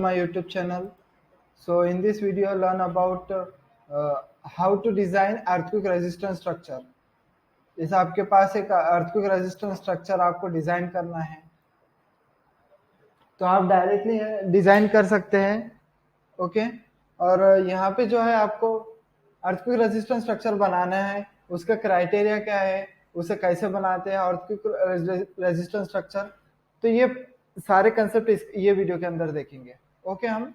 My YouTube channel. So in this video learn about how to design earthquake resistant structure. जैसे आपके पास एक earthquake resistant structure आपको design करना है तो आप डायरेक्टली डिजाइन कर सकते हैं। ओके, और यहाँ पे जो है आपको earthquake resistant structure बनाना है, उसका क्राइटेरिया क्या है, उसे कैसे बनाते हैं earthquake resistant structure, तो ये सारे कंसेप्ट ये वीडियो के अंदर देखेंगे। ओके, हम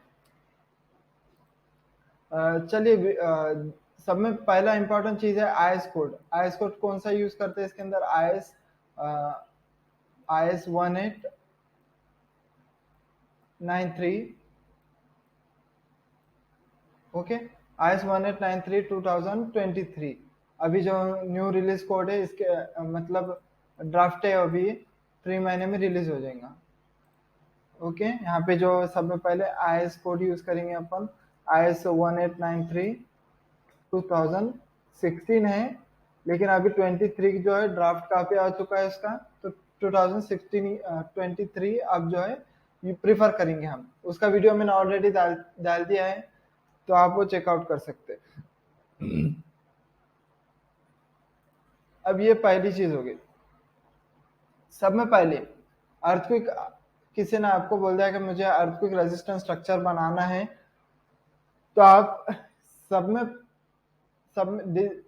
चलिए सब में पहला इंपॉर्टेंट चीज है आईएस कोड। आईएस कोड कौन सा यूज करते हैं इसके अंदर? IS IS 1893। ओके, आईएस 1893 2023 अभी जो न्यू रिलीज कोड है, इसके मतलब ड्राफ्ट है, अभी 3 महीने में रिलीज हो जाएगा। ओके, यहाँ पे जो सब में पहले आईएस कोड यूज करेंगे अपन, आईएस 1893 2016 है, लेकिन अभी 23 जो है ड्राफ्ट काफी आ चुका है इसका, तो 2016-23 अब जो है प्रीफर करेंगे हम। उसका वीडियो मैंने ऑलरेडी डाल दिया है, तो आप वो चेकआउट कर सकते हैं। अब ये पहली चीज हो गई। सब में पहले अर्थक्वेक, किसी ने आपको बोल दिया कि मुझे अर्थक्वेक रेजिस्टेंट स्ट्रक्चर बनाना है, तो आप सब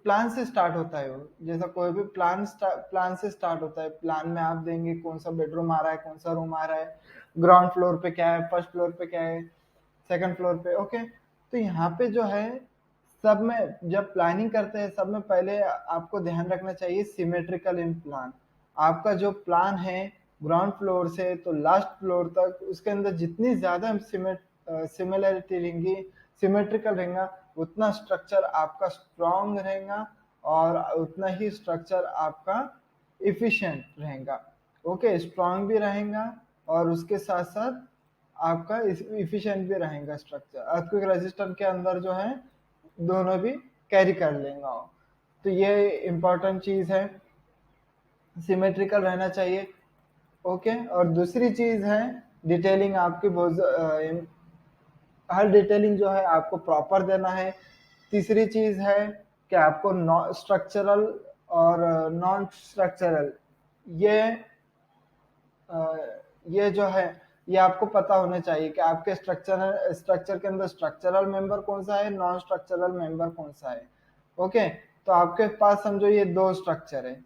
प्लान से स्टार्ट होता है वो। जैसा कोई भी प्लान से स्टार्ट होता है। प्लान में आप देंगे कौन सा बेडरूम आ रहा है, कौन सा रूम आ रहा है, ग्राउंड फ्लोर पे क्या है, फर्स्ट फ्लोर पे क्या है, सेकंड फ्लोर पे। ओके, तो यहाँ पे जो है सब में जब प्लानिंग करते हैं, सब में पहले आपको ध्यान रखना चाहिए सिमेट्रिकल इन प्लान। आपका जो प्लान है ग्राउंड फ्लोर से तो लास्ट फ्लोर तक, उसके अंदर जितनी ज्यादा सिमिलरिटी रहेंगी, सिमेट्रिकल रहेगा, उतना स्ट्रक्चर आपका स्ट्रॉन्ग रहेगा और उतना ही स्ट्रक्चर आपका इफिशिएंट रहेगा। ओके, स्ट्रॉन्ग भी रहेगा और उसके साथ साथ आपका इफिशिएंट भी रहेगा स्ट्रक्चर। अर्थक्वेक रेजिस्टेंट के अंदर जो है दोनों भी कैरी कर लेगा। तो ये इम्पोर्टेंट चीज है, सिमेट्रिकल रहना चाहिए। ओके, और दूसरी चीज है डिटेलिंग। आपकी हर डिटेलिंग जो है आपको प्रॉपर देना है। तीसरी चीज है कि आपको स्ट्रक्चरल और नॉन स्ट्रक्चरल, ये जो है ये आपको पता होना चाहिए कि आपके स्ट्रक्चर के अंदर स्ट्रक्चरल मेंबर कौन सा है, नॉन स्ट्रक्चरल मेंबर कौन सा है। ओके, तो आपके पास समझो ये दो स्ट्रक्चर है।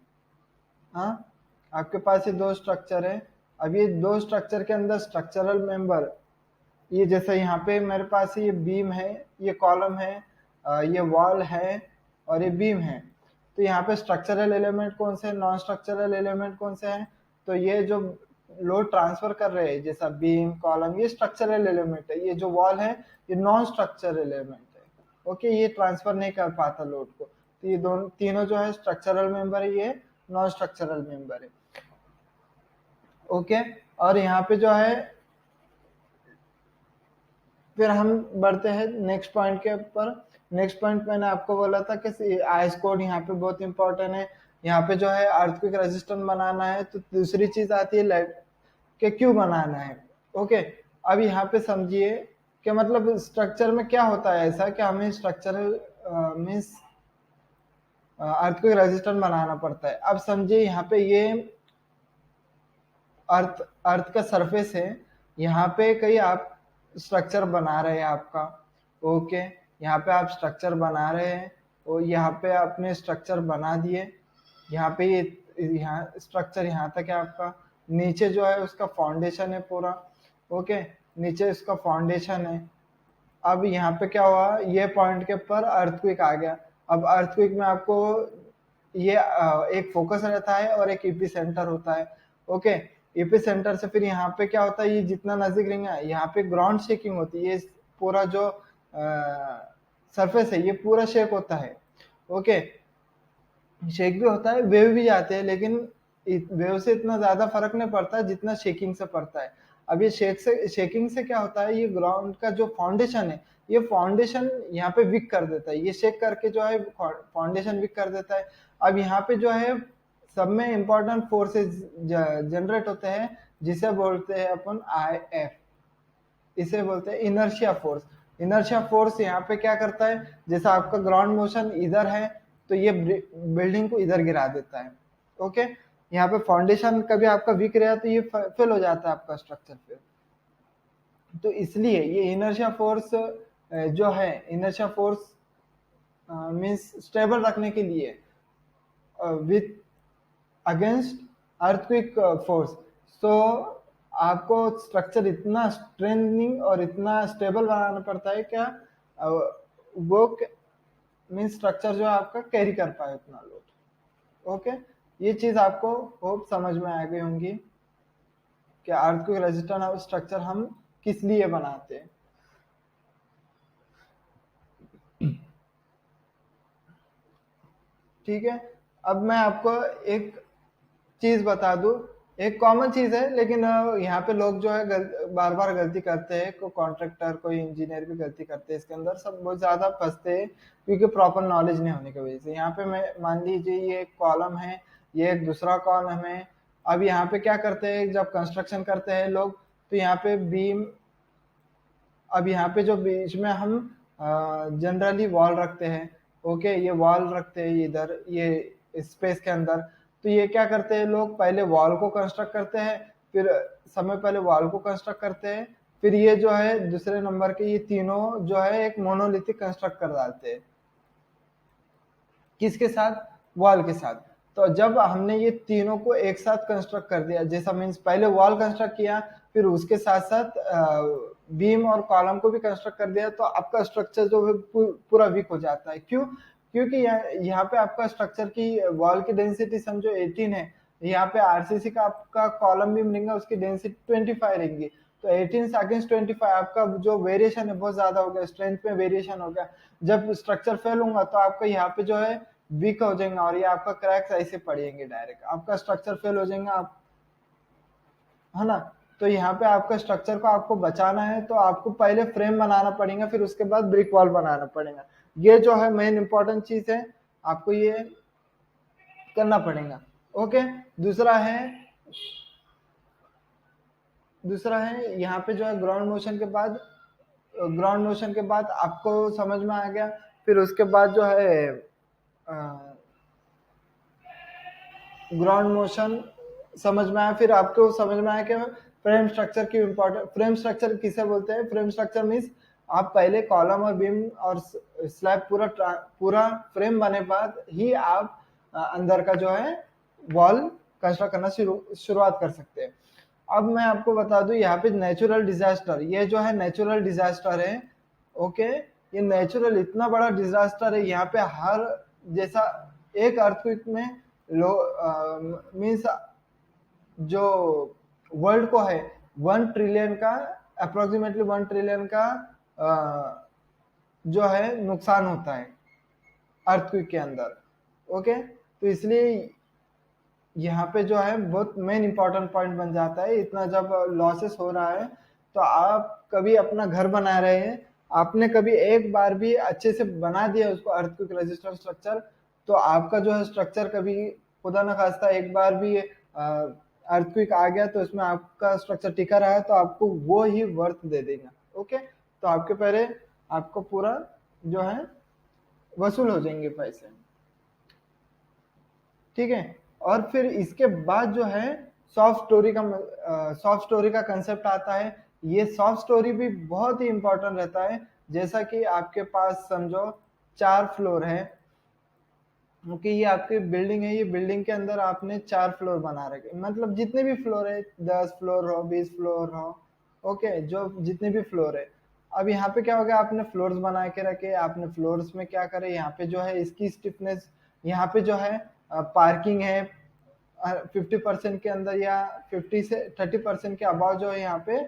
हाँ, आपके पास ये दो स्ट्रक्चर है। अब ये दो स्ट्रक्चर के अंदर स्ट्रक्चरल मेंबर, ये जैसे यहाँ पे मेरे पास ये बीम है, ये कॉलम है, ये वॉल है और ये बीम है। तो यहाँ पे स्ट्रक्चरल एलिमेंट कौन से हैं, नॉन स्ट्रक्चरल एलिमेंट कौन से हैं? तो ये जो लोड ट्रांसफर कर रहे हैं जैसा बीम कॉलम, ये स्ट्रक्चरल एलिमेंट है। ये जो वॉल है ये नॉन स्ट्रक्चरल एलिमेंट है। ओके, ये ट्रांसफर नहीं कर पाता लोड को। तो ये दोनों तीनों जो है स्ट्रक्चरल मेंबर है, ये नॉन स्ट्रक्चरल मेंबर है। ओके, और यहाँ पे जो है फिर हम बढ़ते हैं नेक्स्ट पॉइंट के ऊपर। नेक्स्ट पॉइंट मैंने आपको बोला था कि आईएस कोड यहाँ पे बहुत इंपॉर्टेंट है। यहाँ पे जो है अर्थक्वेक रेजिस्टेंट बनाना है, तो दूसरी चीज आती है कि क्यों बनाना है। ओके, अब यहाँ पे समझिए कि मतलब स्ट्रक्चर में क्या होता है ऐसा कि हमें स्ट्रक्चरल मीन्स अर्थक्वेक रेजिस्टेंट बनाना पड़ता है। अब समझिए यहाँ पे ये अर्थ का सरफेस है, यहाँ पे कहीं आप स्ट्रक्चर बना रहे हैं आपका। ओके, यहाँ पे आप स्ट्रक्चर बना रहे हैं और यहाँ पे आपने स्ट्रक्चर बना दिए। यहाँ पे ये यहाँ स्ट्रक्चर यहाँ तक है आपका। नीचे जो है उसका फाउंडेशन है पूरा। ओके, नीचे इसका फाउंडेशन है। अब यहाँ पे क्या हुआ, ये पॉइंट के ऊपर अर्थक्वेक आ गया। अब अर्थक्वेक में आपको ये एक फोकस रहता है और एक ईपी सेंटर होता है। ओके, ईपी सेंटर से फिर यहाँ पे क्या होता है, ये जितना नजदीक रहेंगे यहाँ पे ग्राउंड शेकिंग होती है। ये पूरा जो सरफेस है ये पूरा शेक होता है। ओके, शेक भी होता है, वेव भी जाते हैं, लेकिन वेव से इतना ज्यादा फर्क नहीं पड़ता जितना शेकिंग से पड़ता है। अब ये शेकिंग से क्या होता है, ये ग्राउंड का जो फाउंडेशन है, ये फाउंडेशन यहाँ पे वीक कर देता है। ये शेक करके जो है फाउंडेशन वीक कर देता है। अब यहाँ पे जो है सब में इंपॉर्टेंट फोर्सेस जनरेट होते हैं, जिसे बोलते हैं अपन IF। इसे बोलते हैं इनर्शिया फोर्स। इनर्शिया फोर्स यहाँ पे क्या करता है, जैसा आपका ग्राउंड मोशन इधर है तो ये बिल्डिंग को इधर गिरा देता है। ओके, यहाँ पे फाउंडेशन कभी आपका वीक रहा तो ये फेल हो जाता है आपका स्ट्रक्चर फिर। तो इसलिए ये इनर्शिया फोर्स जो है, इनर्शिया फोर्स मीन्स स्टेबल रखने के लिए विथ अगेंस्ट अर्थक्वेक फोर्स। सो आपको स्ट्रक्चर इतना स्ट्रेंथनिंग और इतना स्टेबल बनाना पड़ता है क्या वो मीन स्ट्रक्चर जो है आपका कैरी कर पाए उतना लोड। ओके, ये चीज आपको होप समझ में आ गई होंगी कि अर्थक्वेक रेजिस्टेंट स्ट्रक्चर हम किस लिए बनाते हैं। ठीक है, अब मैं आपको एक चीज बता दूं, एक कॉमन चीज है लेकिन यहाँ पे लोग जो है बार बार गलती करते हैं, कोई कॉन्ट्रैक्टर कोई इंजीनियर भी गलती करते हैं इसके अंदर, सब बहुत ज्यादा फंसते हैं क्योंकि प्रॉपर नॉलेज नहीं होने की वजह से। यहाँ पे मैं मान लीजिए ये एक कॉलम है, ये एक दूसरा कॉलम है। अब यहाँ पे क्या करते हैं जब कंस्ट्रक्शन करते हैं लोग, तो यहाँ पे बीम, अब यहाँ पे जो बीच में हम जनरली वॉल रखते हैं, ओके, ये वॉल रखते हैं इधर ये स्पेस के अंदर। तो ये क्या करते हैं लोग, पहले वॉल को कंस्ट्रक्ट करते हैं, फिर समय पहले वॉल को कंस्ट्रक्ट करते हैं, फिर ये जो है दूसरे नंबर के ये तीनों जो है एक मोनोलिथिक कंस्ट्रक्ट कर डालते हैं। किसके साथ, वॉल के साथ। तो जब हमने ये तीनों को एक साथ कंस्ट्रक्ट कर दिया, जैसा मीन्स पहले वॉल कंस्ट्रक्ट किया फिर उसके साथ साथ बीम और कॉलम को भी कंस्ट्रक्ट कर दिया, तो आपका स्ट्रक्चर जो है पूरा वीक हो जाता है। क्यों, क्योंकि यहाँ पे आपका स्ट्रक्चर की वॉल की डेंसिटी समझो 18 है, यहाँ पे आरसीसी का आपका कॉलम बीम रहेगा उसकी डेंसिटी 25 रहेंगी। तो 18 अगेंस्ट 25 आपका जो वेरिएशन है बहुत ज्यादा हो गया, स्ट्रेंथ में वेरिएशन हो गया। जब स्ट्रक्चर फेल होगा तो आपका यहाँ पे जो है वीक हो जाएगा और ये आपका क्रैक्स ऐसे पड़ेंगे, डायरेक्ट आपका स्ट्रक्चर फेल हो जाएगा आप, है ना। तो यहाँ पे आपका स्ट्रक्चर को आपको बचाना है तो आपको पहले फ्रेम बनाना पड़ेगा, फिर उसके बाद ब्रिक वॉल बनाना पड़ेगा। ये जो है मेन इंपॉर्टेंट चीज है, आपको ये करना पड़ेगा। ओके, दूसरा है, दूसरा है यहाँ पे जो है ग्राउंड मोशन के बाद, ग्राउंड मोशन के बाद आपको समझ में आ गया, फिर उसके बाद जो है ग्राउंड मोशन समझ में आया, फिर आपको समझ में आया कि फ्रेम स्ट्रक्चर की इंपॉर्टेंट, फ्रेम स्ट्रक्चर किसे बोलते हैं, फ्रेम स्ट्रक्चर मीन्स आप पहले कॉलम और बीम और स्लैब पूरा पूरा फ्रेम बने बाद ही आप अंदर का जो है वॉल कंस्ट्रक्ट करना शुरुआत कर सकते हैं। अब मैं आपको बता दूं यहाँ पे नेचुरल डिजास्टर, ये जो है नेचुरल डिजास्टर है। ओके, ये नेचुरल इतना बड़ा डिजास्टर है, यहाँ पे हर जैसा एक अर्थक्वेक में लो मीन्स जो वर्ल्ड को है 1 ट्रिलियन का, अप्रोक्सीमेटली 1 ट्रिलियन का जो है नुकसान होता है अर्थक्वेक के अंदर। ओके, तो इसलिए यहाँ पे जो है बहुत मेन इंपॉर्टेंट पॉइंट बन जाता है, इतना जब लॉसेस हो रहा है तो आप कभी अपना घर बना रहे हैं, आपने कभी एक बार भी अच्छे से बना दिया उसको अर्थक्वेक रेजिस्टेंट स्ट्रक्चर, तो आपका जो है स्ट्रक्चर कभी खुदा न खास्ता एक बार भी अर्थक्वेक आ गया तो उसमें आपका स्ट्रक्चर टिका रहा है तो आपको वो ही वर्थ दे देगा। ओके, तो आपके पहले आपको पूरा जो है वसूल हो जाएंगे पैसे। ठीक है, और फिर इसके बाद जो है सॉफ्ट स्टोरी का कंसेप्ट आता है। ये सॉफ्ट स्टोरी भी बहुत ही इंपॉर्टेंट रहता है। जैसा कि आपके पास समझो 4 फ्लोर है, क्योंकि ये आपकी बिल्डिंग है, ये बिल्डिंग के अंदर आपने 4 फ्लोर बना रखे, मतलब जितने भी फ्लोर है 10 फ्लोर हो 20 फ्लोर हो, ओके, जो जितने भी फ्लोर है। अब यहाँ पे क्या हो गया, आपने फ्लोर्स बना के रखे, आपने फ्लोर्स में क्या करे, यहाँ पे जो है इसकी स्टिफनेस, यहाँ पे जो है पार्किंग है 50% के अंदर या 50 से 30% के अबाव जो है यहाँ पे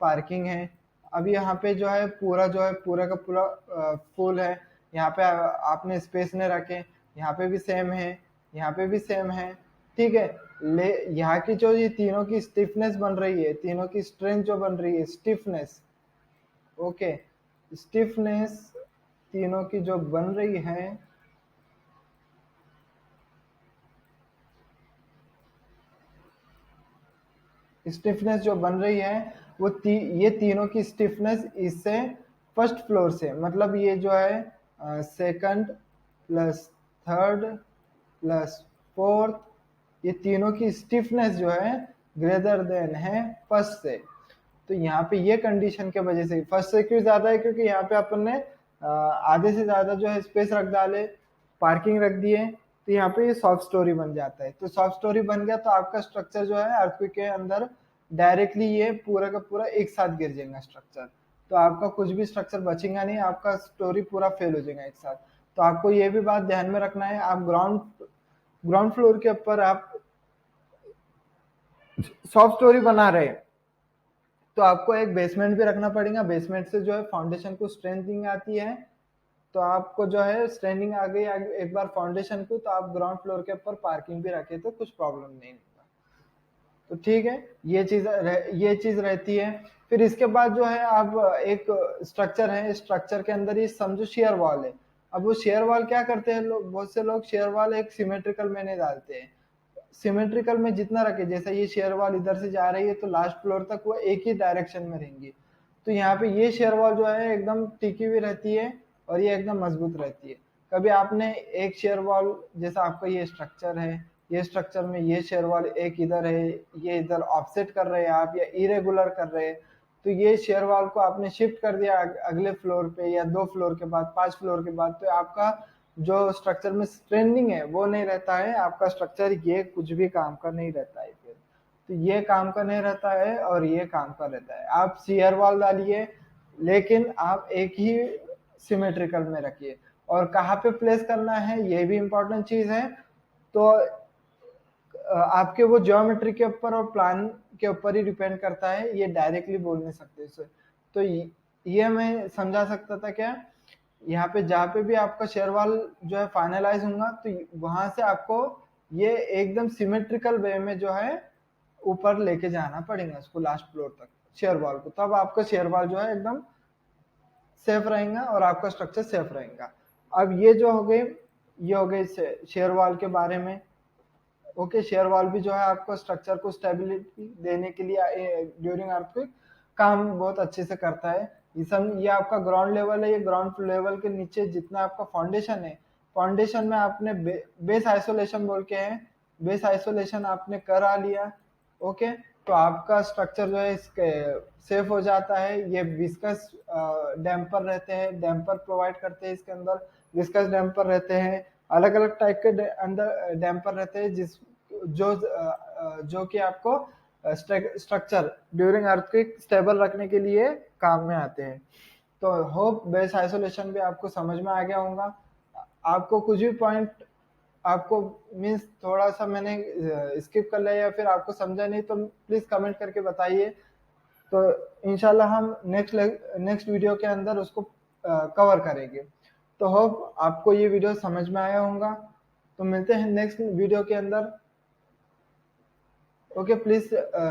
पार्किंग है। अब यहाँ पे जो है पूरा जो है पूरा का पूरा फुल है, यहाँ पे आपने स्पेस ने रखे, यहाँ पे भी सेम है, यहाँ पे भी सेम है। ठीक है, ले यहाँ की जो ये तीनों की स्टिफनेस बन रही है, तीनों की स्ट्रेंथ जो बन रही है, स्टिफनेस, ओके, स्टिफनेस तीनों की जो बन रही है, स्टिफनेस जो बन रही है ये तीनों की स्टिफनेस इससे फर्स्ट फ्लोर से, मतलब ये जो है second plus third plus fourth, ये तीनों की स्टिफनेस जो है ग्रेटर देन है फर्स्ट से। तो यहाँ पे ये कंडीशन के वजह से फर्स्ट से क्यों ज्यादा है, क्योंकि यहाँ पे अपन ने आधे से ज्यादा जो है स्पेस रख डाले, पार्किंग रख दिए, तो यहाँ पे ये सॉफ्ट स्टोरी बन जाता है। तो सॉफ्ट स्टोरी बन गया तो आपका स्ट्रक्चर जो है अर्थक्वेक के अंदर डायरेक्टली ये पूरा का पूरा एक साथ गिर जाएगा स्ट्रक्चर। तो आपका कुछ भी स्ट्रक्चर बचेगा नहीं, आपका स्टोरी पूरा फेल हो जाएगा एक साथ। तो आपको ये भी बात ध्यान में रखना है, आप ग्राउंड फ्लोर के ऊपर आप सॉफ्ट स्टोरी बना रहे हैं तो आपको एक बेसमेंट भी रखना पड़ेगा। बेसमेंट से जो है फाउंडेशन को स्ट्रेंथनिंग आती है, तो आपको जो है स्ट्रेंथनिंग आ गई एक बार फाउंडेशन को, तो आप ग्राउंड फ्लोर के ऊपर पार्किंग भी रखे तो कुछ प्रॉब्लम नहीं होगा। तो ठीक है, ये चीज रहती है। फिर इसके बाद जो है आप एक स्ट्रक्चर है, स्ट्रक्चर के अंदर ही समझो शेयर वॉल है। अब वो शेयर वॉल क्या करते हैं लोग, बहुत से लोग शेयर वॉल एक सिमेट्रिकल में नहीं डालते हैं। सिमेट्रिकल में जितना रखे, जैसे ये शेयर वॉल इधर से जा रही है तो लास्ट फ्लोर तक वो एक ही डायरेक्शन में रहेंगी। तो यहाँ पे ये शेयर वॉल जो है एकदम टिकी हुई रहती है और ये एकदम मजबूत रहती है। कभी आपने एक शेयर वॉल, जैसा आपका ये स्ट्रक्चर है, ये स्ट्रक्चर में ये शेयर वॉल एक इधर है, ये इधर ऑफसेट कर रहे हैं आप या इरेगुलर कर रहे हैं, तो ये शेयर वॉल को आपने शिफ्ट कर दिया अगले फ्लोर पे या 2 फ्लोर के बाद, 5 फ्लोर के बाद, तो आपका जो स्ट्रक्चर में स्ट्रेंडिंग है वो नहीं रहता है, आपका स्ट्रक्चर ये कुछ भी काम का नहीं रहता है। फिर तो ये काम का नहीं रहता है और ये काम का रहता है। आप शेयर वॉल डालिए लेकिन आप एक ही सिमेट्रिकल में रखिए। और कहाँ पे प्लेस करना है ये भी इंपॉर्टेंट चीज है। तो आपके वो ज्योमेट्री के ऊपर और प्लान के ऊपर ही डिपेंड करता है, ये डायरेक्टली बोल नहीं सकते इसे। तो ये मैं समझा सकता था क्या, यहाँ पे जहाँ पे भी आपका शेयर वॉल जो है फाइनलाइज होगा तो वहां से आपको ये एकदम सिमेट्रिकल वे में जो है ऊपर लेके जाना पड़ेगा उसको लास्ट फ्लोर तक शेयर वॉल को, तब आपका शेयर वॉल जो है एकदम सेफ रहेगा और आपका स्ट्रक्चर सेफ रहेगा। अब ये जो हो गई, ये हो गई शेयर वॉल के बारे में। ओके, शेयर वॉल भी जो है आपको स्ट्रक्चर को स्टेबिलिटी देने के लिए ड्यूरिंग अर्थक्वेक काम बहुत अच्छे से करता है। ये आपका ग्राउंड लेवल है, ये ग्राउंड लेवल के नीचे जितना आपका फाउंडेशन है, फाउंडेशन में आपने बेस आइसोलेशन बोल के है, बेस आइसोलेशन आपने करा लिया। ओके, तो आपका स्ट्रक्चर जो है इसके सेफ हो जाता है। ये विस्कस डैम्पर रहते हैं, डैम्पर प्रोवाइड करते हैं इसके अंदर, विस्कस डैम्पर रहते हैं, अलग अलग टाइप के अंदर डैम्पर रहते हैं जो कि आपको स्ट्रक्चर ड्यूरिंग अर्थक्वेक स्टेबल रखने के लिए काम में आते हैं। तो होप बेस आइसोलेशन भी आपको समझ में आ गया होगा। आपको कुछ भी पॉइंट आपको मीन्स थोड़ा सा मैंने स्किप कर लिया या फिर आपको समझा नहीं तो प्लीज कमेंट करके बताइए। तो इंशाल्लाह हम नेक्स्ट वीडियो के अंदर उसको कवर करेंगे। तो होप आपको ये वीडियो समझ में आया होगा। तो मिलते हैं नेक्स्ट वीडियो के अंदर। ओके, प्लीज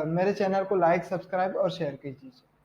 मेरे चैनल को लाइक, सब्सक्राइब और शेयर कीजिए।